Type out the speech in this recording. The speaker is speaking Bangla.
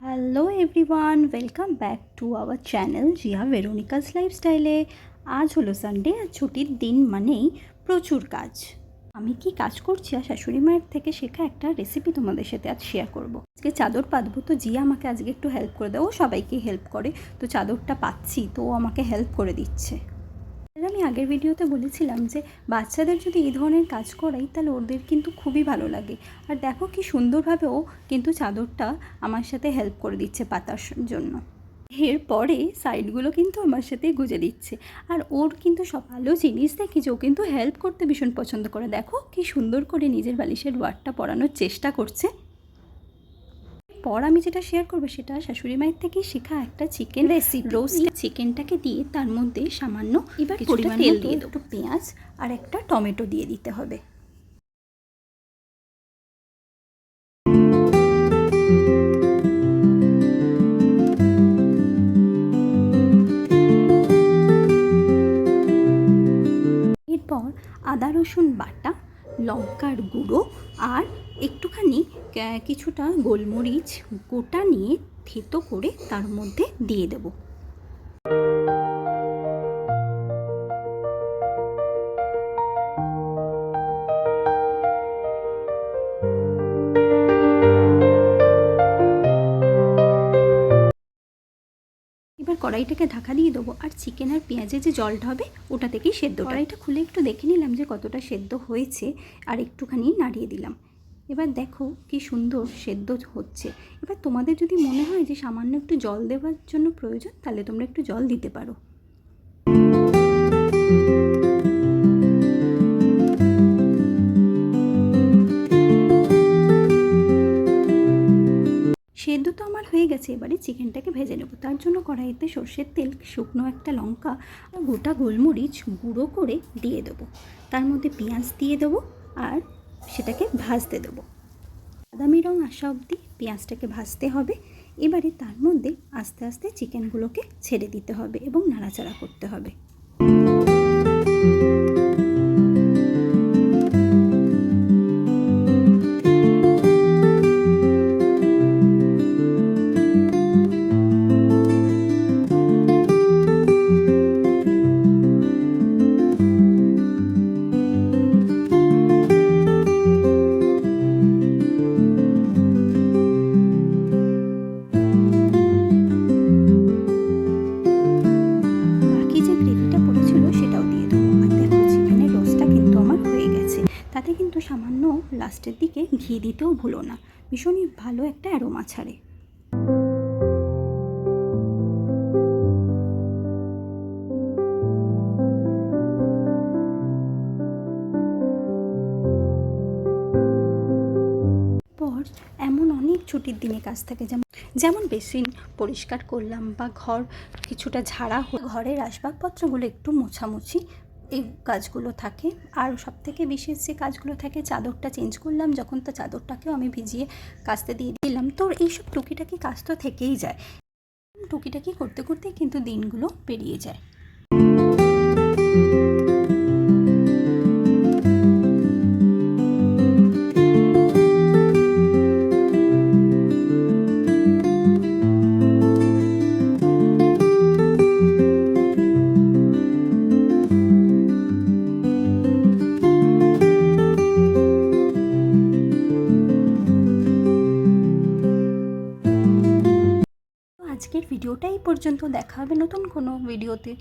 Hello everyone, welcome back to our channel Zia Veronica's লাইফস্টাইলে। আজ হলো সানডে আর ছুটির দিন মানেই প্রচুর কাজ। আমি কি কাজ করছি আর শাশুড়ি মায়ের থেকে শেখা একটা রেসিপি তোমাদের সাথে আজ শেয়ার করব। আজকে চাদর পাতবো, তো জিয়া আমাকে আজকে একটু হেল্প করে দেয়। ও সবাইকে হেল্প করে, তো চাদরটা পাচ্ছি তো ও আমাকে হেল্প করে দিচ্ছে। আমি আগের ভিডিওতে বলেছিলাম যে বাচ্চাদের যদি এই ধরনের কাজ করাই তাহলে ওদের কিন্তু খুবই ভালো লাগে। আর দেখো কি সুন্দরভাবে ও কিন্তু চাদরটা আমার সাথে হেল্প করে দিচ্ছে পাতার জন্য। এরপরে সাইডগুলো কিন্তু আমার সাথে গুজে দিচ্ছে। আর ওর কিন্তু সব ভালো জিনিস দেখি যে ও কিন্তু হেল্প করতে ভীষণ পছন্দ করে। দেখো কি সুন্দর করে নিজের বালিশের ওয়ারটা পরানোর চেষ্টা করছে। পর আমি যেটা শেয়ার করবো সেটা শাশুড়ি মায়ের থেকেই শেখা একটা চিকেন রেসিপি। রোস্ট চিকেনটাকে দিয়ে তার মধ্যে সামান্য এবার কিছুটা তেল দিয়ে দেবো, একটু পেঁয়াজ আর একটা টমেটো দিয়ে দিতে হবে। এরপর আদা রসুন বাটা, লঙ্কার গুঁড়ো আর একটুখানি কিছুটা গোলমরিচ গোটা নিয়ে থেতো করে তার মধ্যে দিয়ে দেবো। এবার কড়াইটাকে ঢাকা দিয়ে দেবো আর চিকেন আর পেঁয়াজের যে জলটা হবে ওটা থেকেই সেদ্ধ। কড়াইটা খুলে একটু দেখে নিলাম যে কতটা সেদ্ধ হয়েছে আর একটুখানি নাড়িয়ে দিলাম। এবার দেখো কি সুন্দর সেদ্ধ হচ্ছে। এবার তোমাদের যদি মনে হয় যে সামান্য একটু জল দেওয়ার জন্য প্রয়োজন তাহলে তোমরা একটু জল দিতে পারো। সেদ্ধ তো আমার হয়ে গেছে, এবারে চিকেনটাকে ভেজে নেবো। তার জন্য কড়াইতে সর্ষের তেল, শুকনো একটা লঙ্কা, গোটা গোলমরিচ গুঁড়ো করে দিয়ে দেবো। তার মধ্যে পেঁয়াজ দিয়ে দেবো আর সেটাকে ভাজতে দেবো। বাদামি রং আসা অবধি পেঁয়াজটাকে ভাজতে হবে। এবারে তার মধ্যে আস্তে আস্তে চিকেনগুলোকে ছেড়ে দিতে হবে এবং নাড়াচাড়া করতে হবে। তাতে কিন্তু সামান্য লাস্টের দিকে ঘি দিতেও ভুলো না, ভীষণই ভালো একটা অ্যারোমা ছাড়ে। পর এমন অনেক ছুটির দিনে কাজ থাকে, যেমন বেসিন পরিষ্কার করলাম বা ঘর কিছুটা ঝাড়া, ঘরের আসবাবপত্রগুলো একটু মোছামুছি, এই কাজগুলো থাকে। আর সবথেকে বিশেষ যে কাজগুলো থাকে, চাদরটা চেঞ্জ করলাম যখন, তো চাদরটাকেও আমি ভিজিয়ে কাচতে দিয়ে দিলাম। তো এইসব টুকিটাকি কাজ তো থেকেই যায়, টুকিটাকি করতে করতে কিন্তু দিনগুলো পেরিয়ে যায়। আজকের ভিডিওটা এই পর্যন্ত, দেখা হবে নতুন কোনো ভিডিওতে।